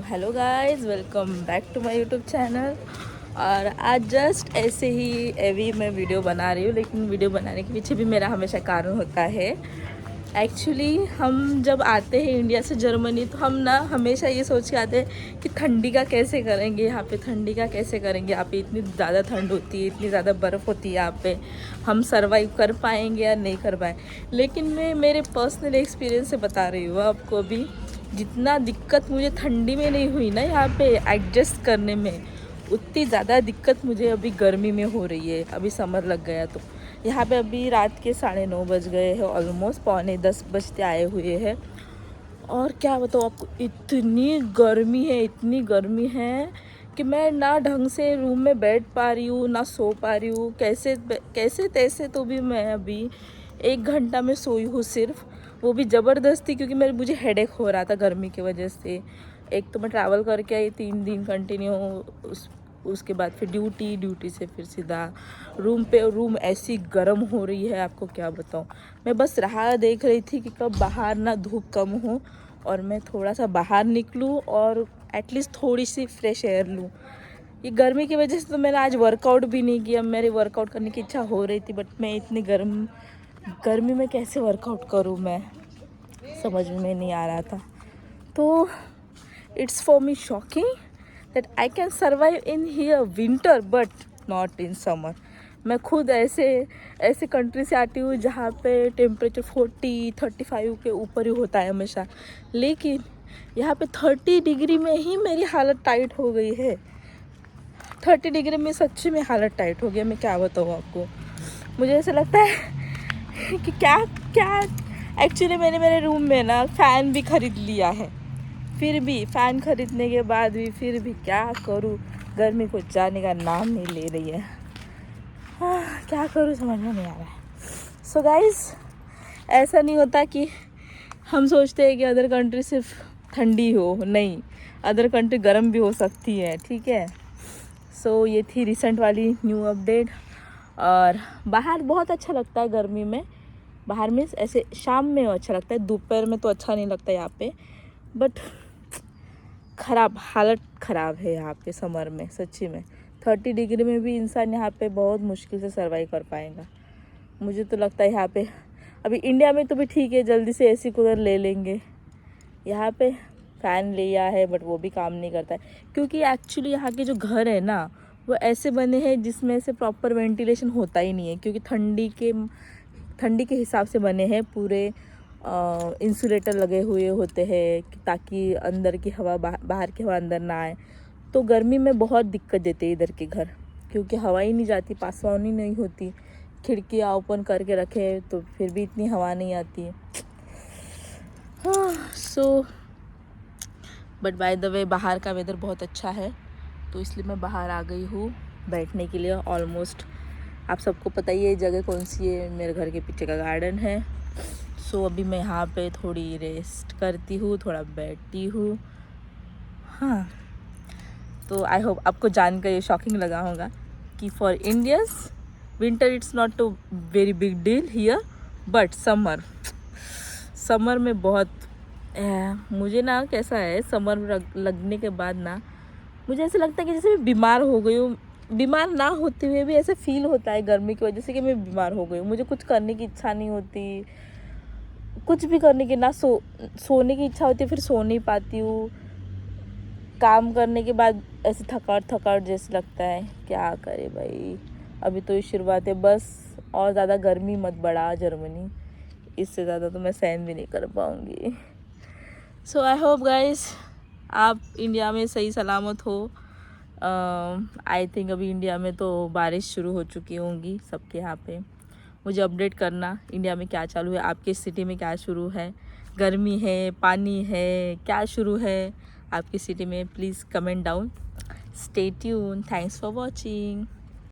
Hello guys, welcome back to my YouTube channel. और आज just ऐसे ही अभी मैं वीडियो बना रही हूँ, लेकिन वीडियो बनाने के पीछे भी मेरा हमेशा कारण होता है। एक्चुअली हम जब आते हैं इंडिया से जर्मनी, तो हम ना हमेशा ये सोच के आते हैं कि ठंडी का कैसे करेंगे, यहाँ पे ठंडी का कैसे करेंगे। यहाँ पे इतनी ज़्यादा ठंड होती है, इतनी ज़्यादा बर्फ़ होती है यहाँ पे, हम सर्वाइव कर पाएंगे या नहीं कर पाए। लेकिन मैं मेरे पर्सनल एक्सपीरियंस से बता रही हूँ आपको। अभी जितना दिक्कत मुझे ठंडी में नहीं हुई ना यहाँ पे एडजस्ट करने में, उतनी ज़्यादा दिक्कत मुझे अभी गर्मी में हो रही है। अभी समर लग गया तो यहाँ पे अभी रात के 9:30 बज गए हैं, ऑलमोस्ट 9:45 बजते आए हुए हैं। और क्या बताऊँ आपको, इतनी गर्मी है, इतनी गर्मी है कि मैं ना ढंग से रूम में बैठ पा रही हूँ, ना सो पा रही हूँ। कैसे कैसे तैसे तो भी मैं अभी 1 घंटा में सोई हूँ सिर्फ, वो भी ज़बरदस्ती, क्योंकि मुझे हेडेक हो रहा था गर्मी की वजह से। एक तो मैं ट्रैवल करके आई 3 दिन कंटिन्यू, उसके बाद फिर ड्यूटी से फिर सीधा रूम पे। रूम ऐसी गर्म हो रही है, आपको क्या बताऊँ। मैं बस राह देख रही थी कि कब बाहर ना धूप कम हो और मैं थोड़ा सा बाहर निकलूँ और एटलीस्ट थोड़ी सी फ्रेश एयर लूँ। ये गर्मी की वजह से तो मैंने आज वर्कआउट भी नहीं किया। मेरी वर्कआउट करने की इच्छा हो रही थी, बट मैं इतनी गर्मी में कैसे वर्कआउट करूँ, मैं समझ में नहीं आ रहा था। तो it's for me shocking that I can survive in here winter but not in summer. मैं खुद ऐसे कंट्री से आती हूँ जहाँ पे टेम्परेचर 40-35 के ऊपर ही होता है हमेशा, लेकिन यहाँ पे 30 डिग्री में ही मेरी हालत टाइट हो गई है। 30 डिग्री में सच्ची में हालत टाइट हो गई। मैं क्या बताऊँ आपको, मुझे ऐसा लगता है कि क्या क्या एक्चुअली मैंने मेरे रूम में ना फ़ैन भी ख़रीद लिया है, फिर भी फ़ैन ख़रीदने के बाद भी फिर भी क्या करूँ, गर्मी को जाने का नाम नहीं ले रही है। क्या करूँ समझ में नहीं आ रहा है। सो गाइस, ऐसा नहीं होता कि हम सोचते हैं कि अदर कंट्री सिर्फ ठंडी हो, नहीं, अदर कंट्री गर्म भी हो सकती है, ठीक है। सो ये थी रिसेंट वाली न्यू अपडेट। और बाहर बहुत अच्छा लगता है गर्मी में, बाहर में ऐसे शाम में अच्छा लगता है, दोपहर में तो अच्छा नहीं लगता यहाँ पे। बट हालत ख़राब है यहाँ पे समर में, सच्ची में 30 डिग्री में भी इंसान यहाँ पे बहुत मुश्किल से सर्वाइव कर पाएगा। मुझे तो लगता है यहाँ पे, अभी इंडिया में तो भी ठीक है, जल्दी से एसी कूलर ले लेंगे। यहाँ पे फ़ैन लिया है बट वो भी काम नहीं करता है, क्योंकि एक्चुअली यहाँ के जो घर है ना, वो ऐसे बने हैं जिसमें से प्रॉपर वेंटिलेशन होता ही नहीं है, क्योंकि ठंडी के हिसाब से बने हैं पूरे। इंसुलेटर लगे हुए होते हैं ताकि अंदर की हवा बाहर की हवा अंदर ना आए। तो गर्मी में बहुत दिक्कत देते हैं इधर के घर, क्योंकि हवा ही नहीं जाती, पासवान ही नहीं होती। खिड़कियाँ ओपन करके रखे तो फिर भी इतनी हवा नहीं आती है। So but by the way बाहर का वेदर बहुत अच्छा है, तो इसलिए मैं बाहर आ गई हूँ बैठने के लिए। ऑलमोस्ट आप सबको पता ही है जगह कौन सी है, मेरे घर के पीछे का गार्डन है। सो अभी मैं यहाँ पे थोड़ी रेस्ट करती हूँ, थोड़ा बैठती हूँ। हाँ, तो आई होप आपको जानकर ये शॉकिंग लगा होगा कि for Indians winter it's not a very big deal here, but summer में बहुत मुझे ना कैसा है, समर लगने के बाद ना मुझे ऐसा लगता है कि जैसे मैं बीमार हो गई हूँ। बीमार ना होते हुए भी ऐसे फील होता है गर्मी की वजह से कि मैं बीमार हो गई हूँ। मुझे कुछ करने की इच्छा नहीं होती, कुछ भी करने की ना, सोने की इच्छा होती है, फिर सो नहीं पाती हूँ। काम करने के बाद ऐसे थकावट जैसे लगता है, क्या करे भाई। अभी तो ये शुरुआत है बस, और ज़्यादा गर्मी मत बढ़ा जर्मनी, इससे ज़्यादा तो मैं सहन भी नहीं कर पाऊँगी। सो आई होप गाइस आप इंडिया में सही सलामत हो। आई थिंक अभी इंडिया में तो बारिश शुरू हो चुकी होंगी सबके यहाँ पे। मुझे अपडेट करना इंडिया में क्या चालू है, आपके सिटी में क्या शुरू है, गर्मी है, पानी है, क्या शुरू है आपकी सिटी में। Please comment down. Stay tune, thanks for watching.